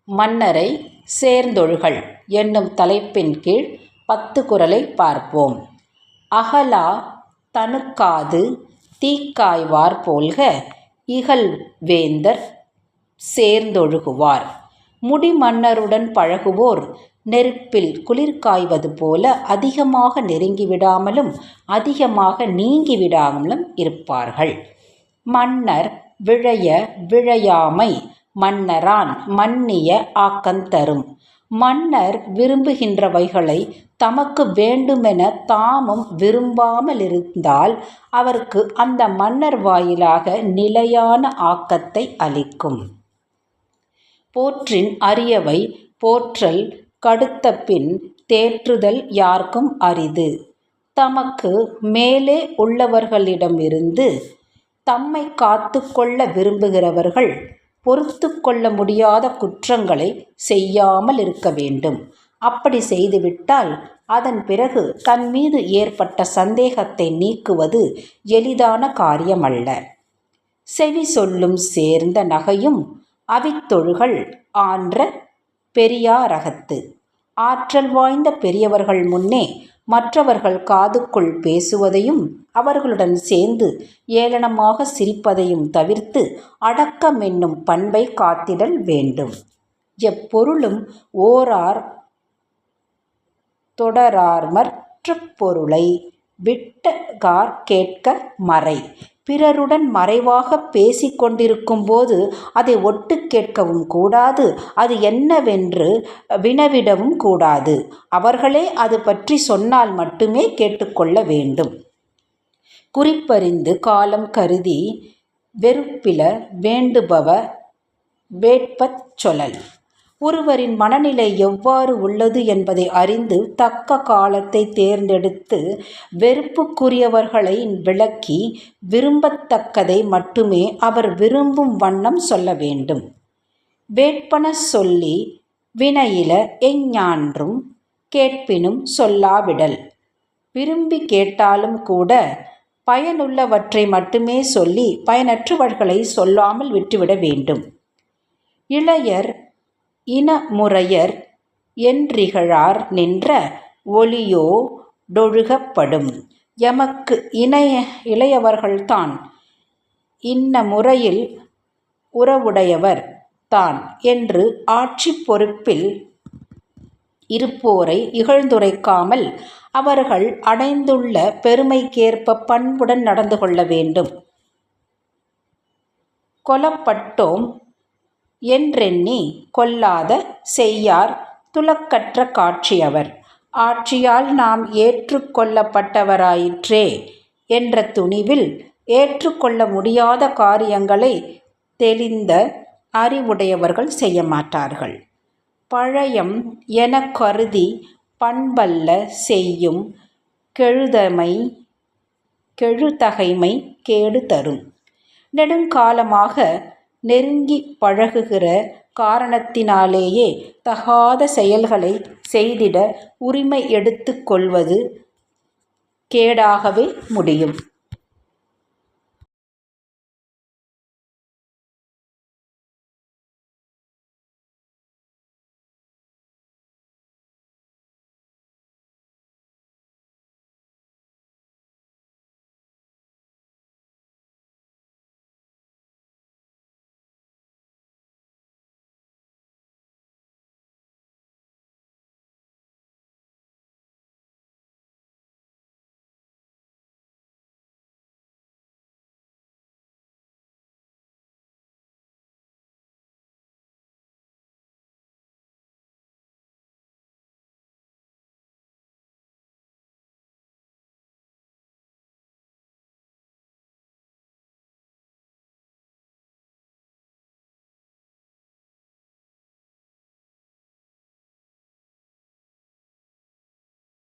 மன்னரை சேர்ந்தொழுகல் என்னும் தலைப்பின் கீழ் 10 குறளை பார்ப்போம். அகலா தனுக்காது தீக்காய்வார் போல்க இகல்வேந்தர் சேர்ந்தொழுகுவார். முடிமன்னருடன் பழகுவோர் நெருப்பில் குளிர் காய்வது போல அதிகமாக நெருங்கிவிடாமலும் அதிகமாக நீங்கிவிடாமலும் இருப்பார்கள். மன்னர் விழைய விழையாமை மன்னரான் மன்னிய ஆக்கந்தரும். மன்னர் விரும்புகின்றவைகளை தமக்கு வேண்டுமென தாமும் விரும்பாமலிருந்தால் அவருக்கு அந்த மன்னர் வாயிலாக நிலையான ஆக்கத்தை அளிக்கும். போற்றின் அரியவை போற்றல் கடுத்தபின் தேற்றுதல் யார்க்கும் அரிது. தமக்கு மேலே உள்ளவர்களிடமிருந்து தம்மை காத்து கொள்ள விரும்புகிறவர்கள் பொறுத்து கொள்ள முடியாத குற்றங்களை செய்யாமல் இருக்க வேண்டும். அப்படி செய்துவிட்டால் அதன் பிறகு தன் மீது ஏற்பட்ட சந்தேகத்தை நீக்குவது எளிதான காரியமல்ல. செவி சொல்லும் சேர்ந்த நகையும் அவித்தொழுகல் ஆன்ற பெரியாரகத்து. ஆற்றல் வாய்ந்த பெரியவர்கள் முன்னே மற்றவர்கள் காதுக்குள் பேசுவதையும் அவர்களுடன் சேர்ந்து ஏளனமாக சிரிப்பதையும் தவிர்த்து அடக்கம் என்னும் பண்பை காத்திடல் வேண்டும். எப்பொருளும் ஓரார் தொடரார்மற்ற பொருளை விட்டகார் கேட்க மறை. பிறருடன் மறைவாக பேசிக் கொண்டிருக்கும் போது அதை ஒட்டு கேட்கவும் கூடாது, அது என்னவென்று வினவிடவும் கூடாது. அவர்களே அது பற்றி சொன்னால் மட்டுமே கேட்டுக்கொள்ள வேண்டும். குறிப்பறிந்து காலம் கருதி வெறுப்பில வேண்டுபவ வேட்பச் சொலல். ஒருவரின் மனநிலை எவ்வாறு உள்ளது என்பதை அறிந்து தக்க காலத்தை தேர்ந்தெடுத்து வெறுப்புக்குரியவர்களை விலக்கி விரும்பத்தக்கதை மட்டுமே அவர் விரும்பும் வண்ணம் சொல்ல வேண்டும். வேட்பன சொல்லி வினையில எஞ்ஞான்றும் கேட்பினும் சொல்லாவிடல். விரும்பி கேட்டாலும் கூட பயனுள்ளவற்றை மட்டுமே சொல்லி பயனற்றவர்களை சொல்லாமல் விட்டுவிட வேண்டும். இளையர் இனமுறையர் என்றிகழார் நின்ற ஒளியோ டொழுகப்படும். எமக்கு இளையவர்கள்தான், இன்ன முறையில் உறவுடையவர் தான் என்று ஆட்சி பொறுப்பில் இருப்போரை இகழ்ந்துரைக்காமல் அவர்கள் அடைந்துள்ள பெருமைக்கேற்ப பண்புடன் நடந்து கொள்ள வேண்டும். கொலப்பட்டோம் என்றெண்ணி கொல்லாத செய்யார் துலக்கற்ற காட்சியவர். ஆட்சியால் நாம் ஏற்றுக்கொள்ளப்பட்டவராயிற்றே என்ற துணிவில் ஏற்றுக்கொள்ள முடியாத காரியங்களை தெளிந்த அறிவுடையவர்கள் செய்ய மாட்டார்கள். பழையம் என கருதி பண்பல்ல செய்யும் கெழுதகைமை கேடு தரும். நெடுங்காலமாக நெருங்கி பழகுகிற காரணத்தினாலேயே தகாத செயல்களை செய்திட உரிமை எடுத்து கொள்வது கேடாகவே முடியும்.